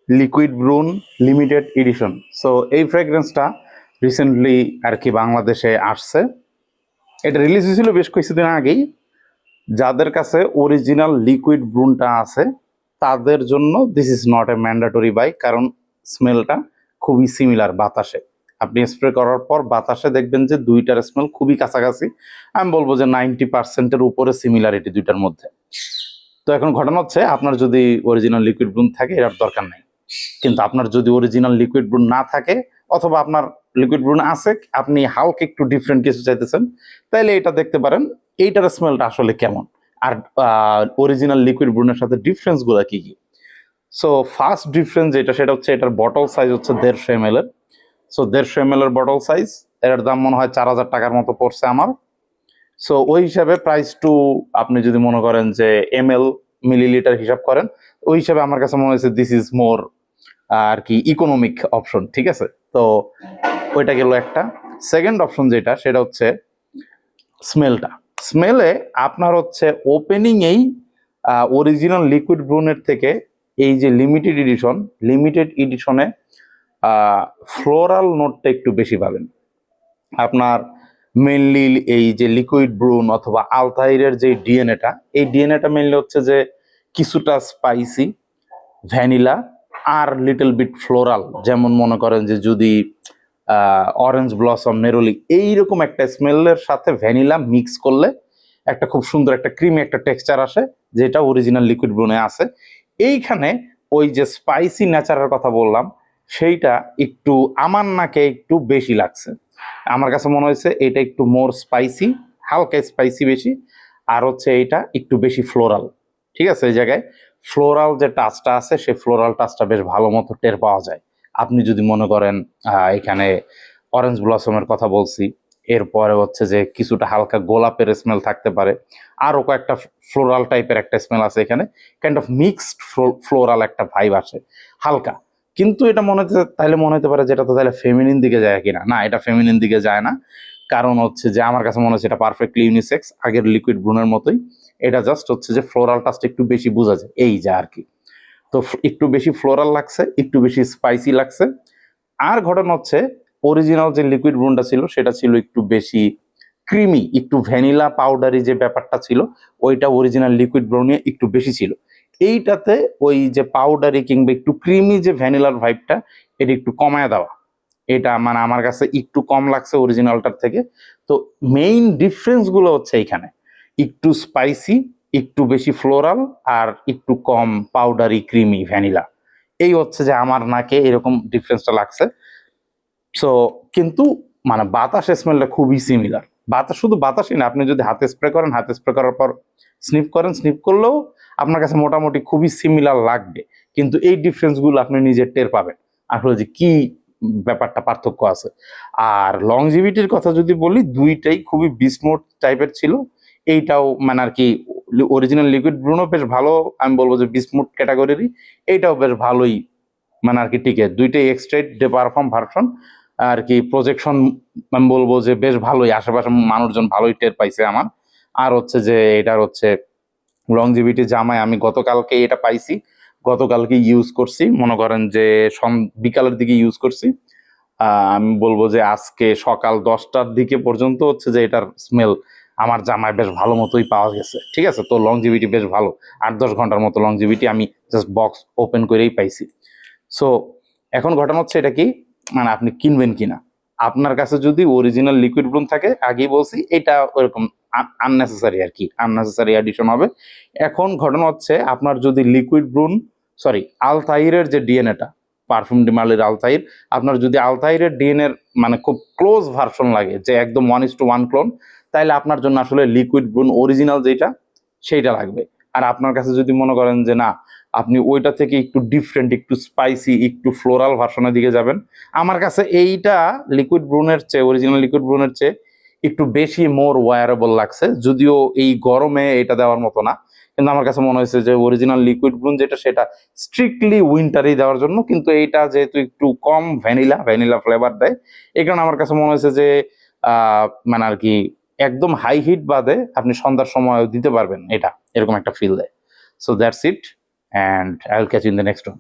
Liquid Burne limited edition. So এই ফ্র্যাগ্রেন্সটা recently আর কি বাংলাদেশে আসছে। এটা রিলিজ হয়েছিল বেশ কিছুদিন আগেই। যাদের কাছে অরিজিনাল লিকুইড ব্রুনটা আছে তাদের জন্য this is not a mandatory by, কারণ স্মেলটা খুবই সিমিলার বাতাসে। আপনি স্প্রে করার পর বাতাসে দেখবেন যে দুইটার স্মেল খুবই কাছাকাছি। আমি বলবো যে 90%-এর উপরে সিমিলারিটি দুইটার মধ্যে। তো এখন ঘটনা হচ্ছে, আপনার যদি অরিজিনাল লিকুইড ব্রুন থাকে এটার দরকার নেই, কিন্তু আপনার যদি অরিজিনাল লিকুইড ব্রুন না থাকে অথবা আপনার লিকুইড ব্রুন আছে, আপনি হালকা একটু ডিফারেন্ট কিছু চাইতেছেন, তাহলে এটা দেখতে পারেন এইটার স্মেলটা আসলে কেমন আর অরিজিনাল লিকুইড ব্রুনের সাথে ডিফারেন্সগুলো কি কি। সো ফার্স্ট ডিফারেন্স যেটা, সেটা হচ্ছে এটার বটল সাইজ হচ্ছে 150 ml এর। সো 150 ml এর বটল সাইজ, এটার দাম মনে হয় 4000 টাকার মতো পড়ছে আমার। সো ওই হিসাবে প্রাইস টু আপনি যদি মনে করেন যে ml মিলিলিটার হিসাব করেন, ওই হিসাবে আমার কাছে মনে হয়েছে দিস ইজ মোর আর কি ইকোনমিক অপশন। ঠিক আছে, তো ওইটা গেল একটা। সেকেন্ড অপশন যেটা, সেটা হচ্ছে স্মেলটা। স্মেলে আপনার হচ্ছে ওপেনিংয়েই অরিজিনাল লিকুইড ব্রুনের থেকে এই যে লিমিটেড এডিশনে ফ্লোরাল নোটটা একটু বেশি পাবেন। আপনার মেনলি এই যে লিকুইড ব্রুন অথবা আলতাইরের যে ডিএনএটা, এই ডিএনএটা মেনলি হচ্ছে যে কিছুটা স্পাইসি, ভ্যানিলা আর লিটল বিট ফ্লোরাল। যেমন মনে করেন যে যদি অরেঞ্জ ব্লসম, নেরোলি এইরকম একটা স্মেলের সাথে ভ্যানিলা মিক্স করলে একটা খুব সুন্দর একটা ক্রিমি একটা টেক্সচার আসে, যেটা অরিজিনাল লিকুইড ব্রুনে আছে। এইখানে ওই যে স্পাইসি নেচারের কথা বললাম, সেইটা একটু আমার নাকে একটু বেশি লাগছে। আমার কাছে মনে হয়েছে এটা একটু মোর স্পাইসি, হালকা স্পাইসি বেশি, আর হচ্ছে এইটা একটু বেশি ফ্লোরাল। ঠিক আছে, এই জায়গায় ফ্লোরাল যে টাচটা আছে, সেই ফ্লোরাল টাচটা বেশ ভালো মতো টের পাওয়া যায়। আপনি যদি মনে করেন এখানে অরেঞ্জ ব্লসমের কথা বলছি, এরপরে হচ্ছে যে কিছুটা হালকা গোলাপের স্মেল থাকতে পারে, আরও কয়েকটা ফ্লোরাল টাইপের একটা স্মেল আছে এখানে, কাইন্ড অফ মিক্সড ফ্লোরাল একটা ভাইব আসে হালকা। কিন্তু এটা মনে হতে পারে যেটা তো তাহলে ফেমিনিন দিকে যায় কিনা। না, এটা ফেমিনিন দিকে যায় না, কারণ হচ্ছে যে আমার কাছে মনে হচ্ছে এটা পারফেক্টলি ইউনিসেক্স, আগের লিকুইড ব্রুনের মতোই। এটা জাস্ট হচ্ছে যে ফ্লোরাল টাচটা একটু বেশি বোঝা যায়, এই যা আর কি। তো একটু বেশি ফ্লোরাল লাগছে, একটু বেশি স্পাইসি লাগছে। আর ঘটনা হচ্ছে অরিজিনাল যে লিকুইড ব্রুনটা ছিল সেটা ছিল একটু বেশি ক্রিমি, একটু ভ্যানিলা পাউডারি যে ব্যাপারটা ছিল ওইটা অরিজিনাল লিকুইড ব্রাউনে একটু বেশি ছিল। এইটাতে ওই যে পাউডারি কিংবা একটু ক্রিমি যে ভ্যানিলার ভাইবটা, এটা একটু কমায় দেওয়া। এটা মানে আমার কাছে একটু কম লাগছে অরিজিনালটার থেকে। তো মেইন ডিফারেন্সগুলো হচ্ছে এইখানে, একটু স্পাইসি, একটু বেশি ফ্লোরাল, আর একটু কম পাউডারি ক্রিমি ভ্যানিলা। এই হচ্ছে যে আমার নাকে এরকম ডিফারেন্সটা লাগছে। সো কিন্তু মানে বাতাস স্মেলটা খুবই সিমিলার। বাতাস শুধু বাতাসই না, আপনি যদি হাতে স্প্রে করেন, হাতে স্প্রে করার পর স্নিফ করেন, স্নিফ করলেও আপনার কাছে মোটামুটি খুবই সিমিলার লাগবে। কিন্তু এই ডিফারেন্সগুলো আপনি নিজে টের পাবেন আসলে যে কি ব্যাপারটা পার্থক্য আছে। আর লংজিভিটির কথা যদি বলি, দুইটাই খুবই বিস্ট মোড টাইপের ছিল। এইটাও মানে আর কি অরিজিনাল লিকুইড ব্রুনো বেশ ভালো, আমি বলবো যে বিস্ট মোড ক্যাটাগরিরই। এইটাও বেশ ভালোই মানে আর কি টিকে। দুইটাই এক্সট্রেট ডে পারফর্ম ভার্সন আর কি। প্রজেকশন আমি বলবো যে বেশ ভালোই, আশেপাশে মানুষজন ভালোই টের পাইছে আমার। আর হচ্ছে যে এটার হচ্ছে লংজিভিটি জামায় আমি গতকালকে এটা পাইছি, গতকালকে ইউজ করছি, মনে করেন যে বিকালের দিকে ইউজ করছি। আমি বলবো যে আজকে সকাল 10টার দিকে পর্যন্ত হচ্ছে যে এটার স্মেল আমার জামায় বেশ ভালো মতোই পাওয়া গেছে। ঠিক আছে, তো লংজিভিটি বেশ ভালো, 8-10 ঘন্টার মতো লংজিভিটি আমি জাস্ট বক্স ওপেন করেই পাইছি। সো এখন ঘটনা হচ্ছে এটা কি, মানে আপনি কিনবেন কিনা। আপনার কাছে যদি অরিজিনাল লিকুইড ব্রুন থাকে, আগেই বলছি এটা ওরকম আননেসেসারি আর কি, আননেসেসারি অ্যাডিশন হবে। এখন ঘটনা হচ্ছে আপনার যদি লিকুইড ব্রুন, সরি আলতাইরের যে ডিএনএটা, পারফিউম ডিমালের আলতাইর, আপনার যদি আলতাইরের ডিএনএর মানে খুব ক্লোজ ভার্সন লাগে, যে একদম 1:1 ক্লোন, তাহলে আপনার জন্য আসলে লিকুইড ব্রুন অরিজিনাল যেটা সেইটা লাগবে। আর আপনার কাছে যদি মনে করেন যে না, আপনি ওইটা থেকে একটু ডিফারেন্ট, একটু স্পাইসি, একটু ফ্লোরাল ভার্সনের দিকে যাবেন, আমার কাছে এইটা লিকুইড ব্রুনের চেয়ে, অরিজিনাল লিকুইড ব্রুনের চেয়ে একটু বেশি মোর ওয়ারেবল লাগছে। যদিও এই গরমে এটা দেওয়ার মতো না, কিন্তু আমার কাছে মনে হয়েছে যে অরিজিনাল লিকুইড ব্রুন যেটা, সেটা স্ট্রিক্টলি উইন্টারই দেওয়ার জন্য। কিন্তু এইটা যেহেতু একটু কম ভ্যানিলা ফ্লেভার দেয়, এই কারণে আমার কাছে মনে হয়েছে যে মানে আর কি একদম হাই হিট বাদে আপনি সন্ধ্যার সময় দিতে পারবেন, এটা এরকম একটা ফিল দেয়। So that's it, and I'll catch you in the next one.